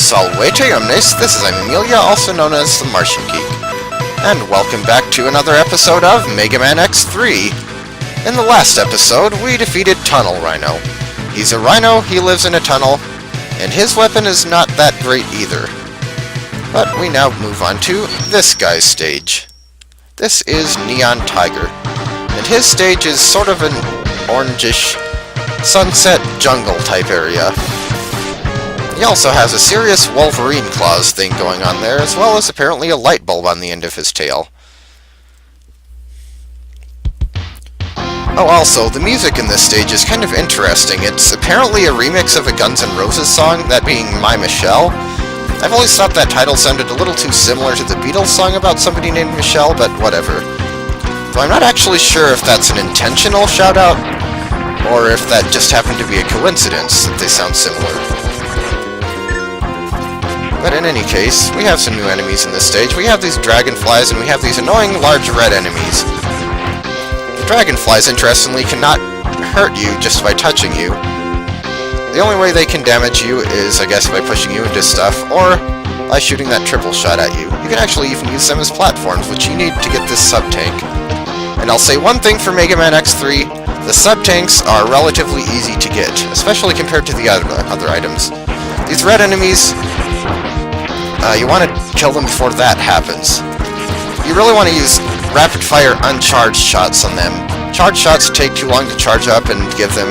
Salvete omnes, this is Amelia, also known as TheMartianGeek, and welcome back to another episode of Mega Man X3. In the last episode, we defeated Tunnel Rhino. He's a rhino, he lives in a tunnel, and his weapon is not that great either. But we now move on to this guy's stage. This is Neon Tiger, and his stage is sort of an orangish sunset jungle type area. He also has a serious Wolverine claws thing going on there, as well as apparently a light bulb on the end of his tail. Oh, also, the music in this stage is kind of interesting. It's apparently a remix of a Guns N' Roses song, that being My Michelle. I've always thought that title sounded a little too similar to the Beatles song about somebody named Michelle, but whatever. Though I'm not actually sure if that's an intentional shout-out, or if that just happened to be a coincidence that they sound similar. But in any case, we have some new enemies in this stage. We have these dragonflies, and we have these annoying large red enemies. The dragonflies, interestingly, cannot hurt you just by touching you. The only way they can damage you is, I guess, by pushing you into stuff, or by shooting that triple shot at you. You can actually even use them as platforms, which you need to get this sub-tank. And I'll say one thing for Mega Man X3, the sub-tanks are relatively easy to get, especially compared to the other items. These red enemies, you want to kill them before that happens. You really want to use rapid-fire uncharged shots on them. Charged shots take too long to charge up and give them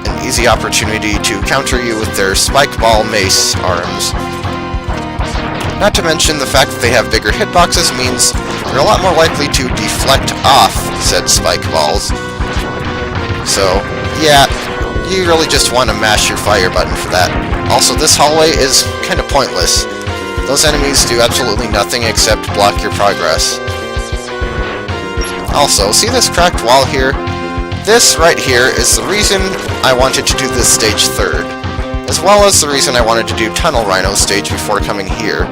an easy opportunity to counter you with their spike ball mace arms. Not to mention the fact that they have bigger hitboxes means they're a lot more likely to deflect off said spike balls. So, yeah, you really just want to mash your fire button for that. Also, this hallway is kind of pointless. Those enemies do absolutely nothing except block your progress. Also, see this cracked wall here? This right here is the reason I wanted to do this stage third, as well as the reason I wanted to do Tunnel Rhino stage before coming here.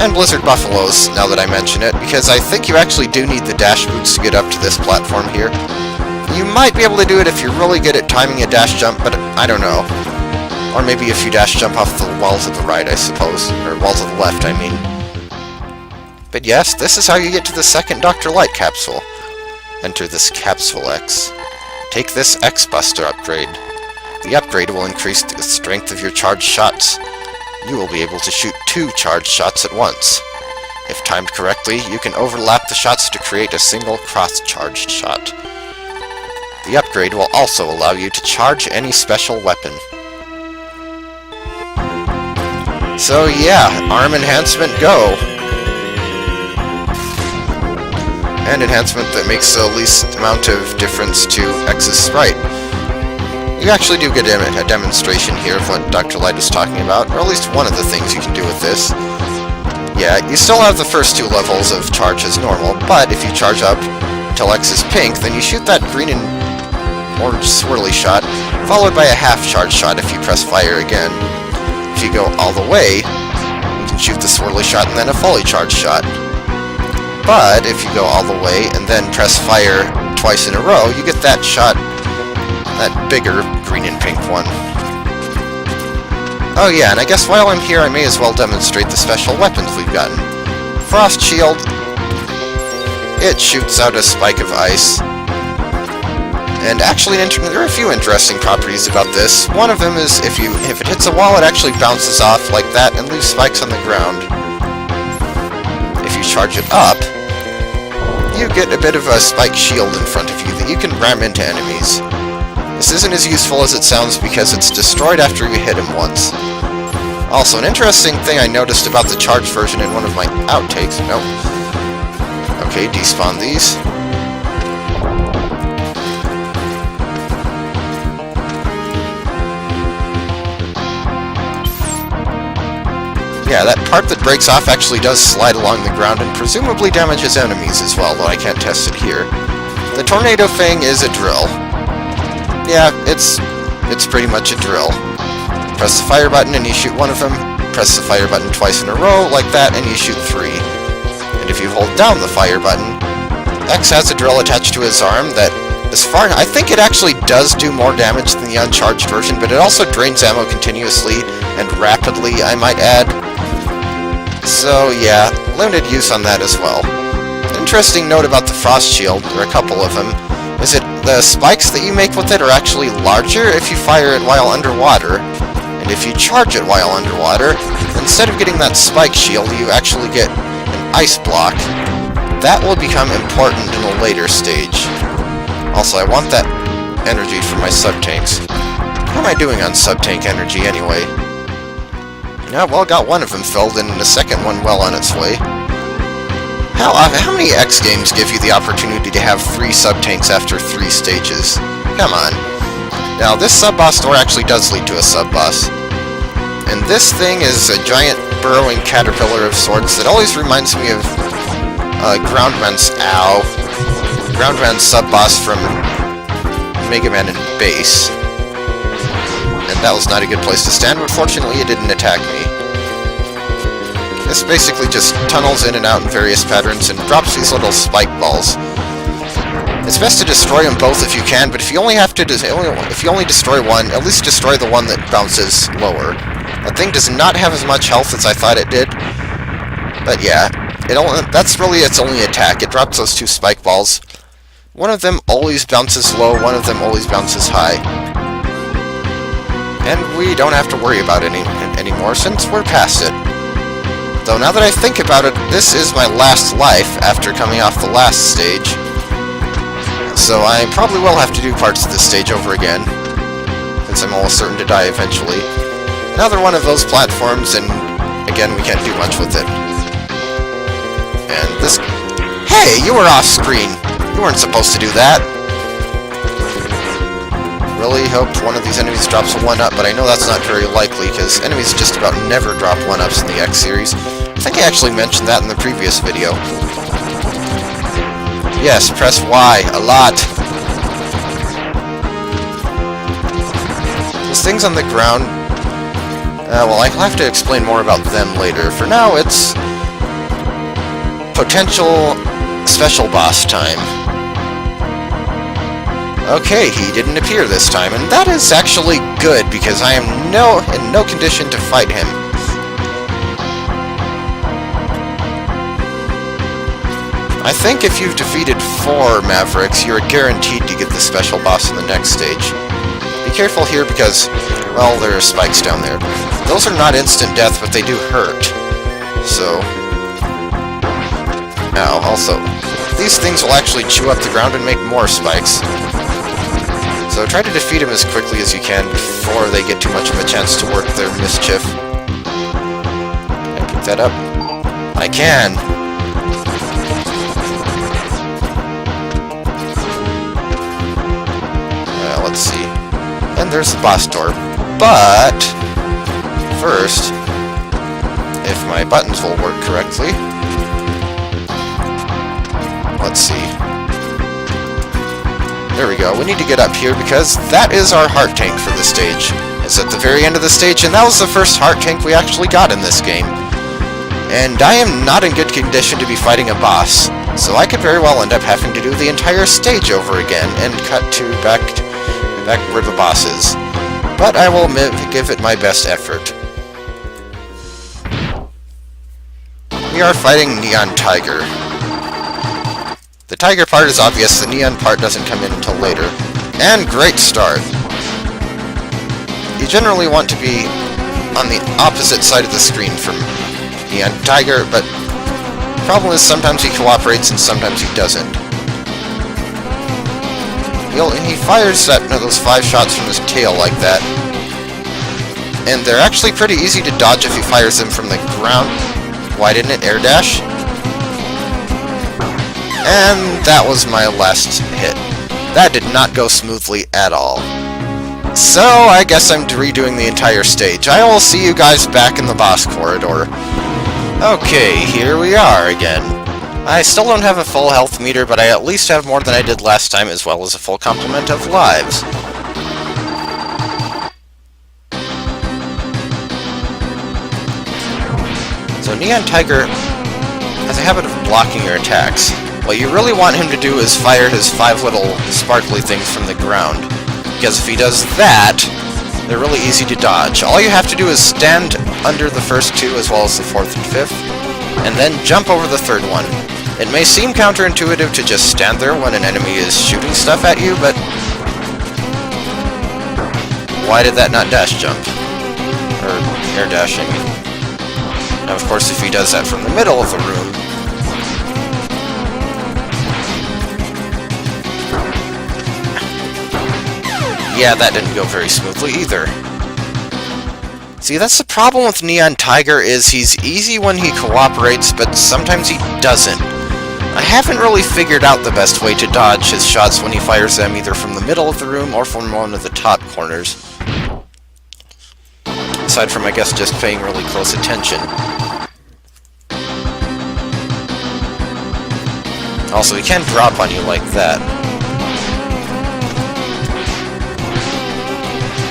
And Blizzard Buffaloes, now that I mention it, because I think you actually do need the dash boots to get up to this platform here. You might be able to do it if you're really good at timing a dash jump, but I don't know. Or maybe if you dash jump off the walls of the right, I suppose. Or walls of the left, I mean. But yes, this is how you get to the second Dr. Light capsule. Enter this Capsule X. Take this X-Buster upgrade. The upgrade will increase the strength of your charged shots. You will be able to shoot 2 charged shots at once. If timed correctly, you can overlap the shots to create a single cross-charged shot. The upgrade will also allow you to charge any special weapon. So yeah, arm enhancement go! And enhancement that makes the least amount of difference to X's sprite. You actually do get a demonstration here of what Dr. Light is talking about, or at least one of the things you can do with this. Yeah, you still have the first 2 levels of charge as normal, but if you charge up until X is pink, then you shoot that green and orange swirly shot, followed by a half-charge shot if you press fire again. If you go all the way, you can shoot the swirly shot and then a fully charged shot. But if you go all the way and then press fire twice in a row, you get that shot, that bigger green and pink one. Oh yeah, and I guess while I'm here I may as well demonstrate the special weapons we've gotten. Frost Shield, it shoots out a spike of ice. And actually, there are a few interesting properties about this. One of them is if it hits a wall, it actually bounces off like that and leaves spikes on the ground. If you charge it up, you get a bit of a spike shield in front of you that you can ram into enemies. This isn't as useful as it sounds because it's destroyed after you hit him once. Also, an interesting thing I noticed about the charged version in one of my outtakes... Nope. Okay, despawn these. Yeah, that part that breaks off actually does slide along the ground and presumably damages enemies as well, though I can't test it here. The tornado thing is a drill. Yeah, it's pretty much a drill. Press the fire button and you shoot one of them, press the fire button twice in a row, like that, and you shoot 3. And if you hold down the fire button, X has a drill attached to his arm that I think it actually does do more damage than the uncharged version, but it also drains ammo continuously and rapidly, I might add. So yeah, limited use on that as well. Interesting note about the frost shield, or a couple of them, is that the spikes that you make with it are actually larger if you fire it while underwater, and if you charge it while underwater, instead of getting that spike shield, you actually get an ice block. That will become important in a later stage. Also, I want that energy for my sub-tanks. How am I doing on sub-tank energy, anyway? Yeah, well, got one of them filled, and the second one well on its way. How many X games give you the opportunity to have 3 sub-tanks after 3 stages? Come on. Now, this sub-boss door actually does lead to a sub-boss. And this thing is a giant burrowing caterpillar of sorts that always reminds me of Groundman's sub-boss from Mega Man and Base. And that was not a good place to stand, but fortunately it didn't attack me. This basically just tunnels in and out in various patterns and drops these little spike balls. It's best to destroy them both if you can, but if you only destroy one, at least destroy the one that bounces lower. That thing does not have as much health as I thought it did, but yeah, that's really its only attack. It drops those 2 spike balls. One of them always bounces low, one of them always bounces high. And we don't have to worry about it anymore since we're past it. Though now that I think about it, this is my last life after coming off the last stage. So I probably will have to do parts of this stage over again, since I'm almost certain to die eventually. Another one of those platforms, and again, we can't do much with it. And this... Hey, you were off screen! You weren't supposed to do that! Really hope one of these enemies drops a 1-up, but I know that's not very likely, because enemies just about never drop 1-ups in the X series. I think I actually mentioned that in the previous video. Yes, press Y, a lot! Those things on the ground... well, I'll have to explain more about them later. For now, it's... potential special boss time. Okay, he didn't appear this time, and that is actually good, because I am in no condition to fight him. I think if you've defeated 4 Mavericks, you're guaranteed to get the special boss in the next stage. Be careful here because, well, there are spikes down there. Those are not instant death, but they do hurt. So... Now, also, these things will actually chew up the ground and make more spikes. So try to defeat them as quickly as you can before they get too much of a chance to work their mischief. Can I pick that up? I can! Let's see. And there's the boss door. But... first, if my buttons will work correctly... Let's see. There we go. We need to get up here because that is our heart tank for the stage. It's at the very end of the stage, and that was the first heart tank we actually got in this game. And I am not in good condition to be fighting a boss, so I could very well end up having to do the entire stage over again and cut to back where the boss is. But I will give it my best effort. We are fighting Neon Tiger. The tiger part is obvious, the neon part doesn't come in until later. And great start! You generally want to be on the opposite side of the screen from Neon Tiger, but the problem is sometimes he cooperates and sometimes he doesn't. He fires those 5 shots from his tail like that. And they're actually pretty easy to dodge if he fires them from the ground. Why didn't it air dash? And that was my last hit. That did not go smoothly at all. So, I guess I'm redoing the entire stage. I will see you guys back in the boss corridor. Okay, here we are again. I still don't have a full health meter, but I at least have more than I did last time, as well as a full complement of lives. So Neon Tiger has a habit of blocking your attacks. What you really want him to do is fire his 5 little sparkly things from the ground, because if he does that, they're really easy to dodge. All you have to do is stand under the first 2 as well as the 4th and 5th, and then jump over the 3rd one. It may seem counterintuitive to just stand there when an enemy is shooting stuff at you, but why did that not dash jump? Or air dashing? Now, of course, if he does that from the middle of the room, yeah, that didn't go very smoothly either. See, that's the problem with Neon Tiger, is he's easy when he cooperates, but sometimes he doesn't. I haven't really figured out the best way to dodge his shots when he fires them either from the middle of the room or from one of the top corners. Aside from, I guess, just paying really close attention. Also, he can drop on you like that.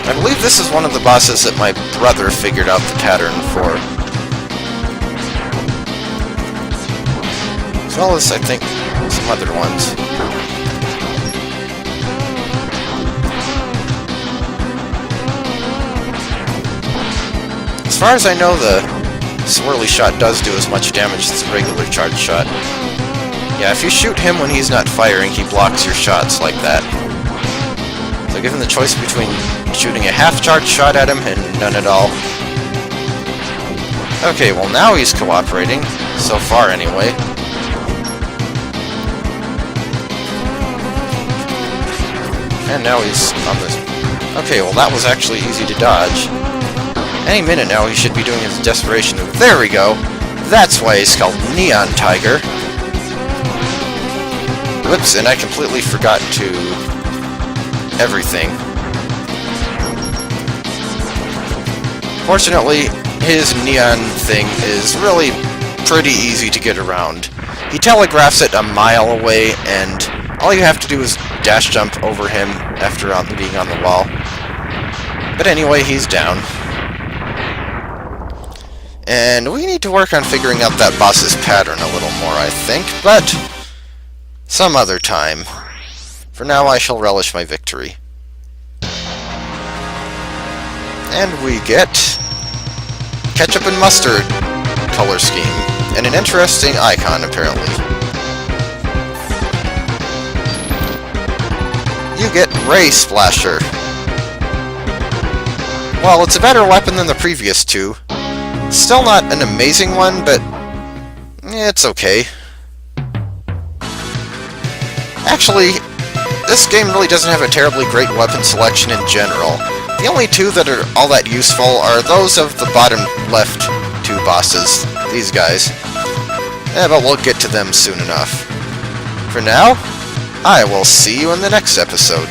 I believe this is one of the bosses that my brother figured out the pattern for. As well as, I think, some other ones. As far as I know, the swirly shot does do as much damage as the regular charge shot. Yeah, if you shoot him when he's not firing, he blocks your shots like that. So given the choice between shooting a half-charge shot at him and none at all. Okay, well now he's cooperating. So far, anyway. And now he's on this. Okay, well that was actually easy to dodge. Any minute now he should be doing his desperation move. There we go! That's why he's called Neon Tiger. Whoops, and I completely forgot to... everything. Fortunately, his neon thing is really pretty easy to get around. He telegraphs it a mile away, and all you have to do is dash jump over him after being on the wall. But anyway, he's down. And we need to work on figuring out that boss's pattern a little more, I think, but some other time. For now, I shall relish my victory. And we get ketchup and mustard color scheme, and an interesting icon, apparently. You get Ray Splasher. Well, it's a better weapon than the previous 2. Still not an amazing one, but it's okay. Actually, this game really doesn't have a terribly great weapon selection in general. The only 2 that are all that useful are those of the bottom left 2 bosses, these guys. But we'll get to them soon enough. For now, I will see you in the next episode.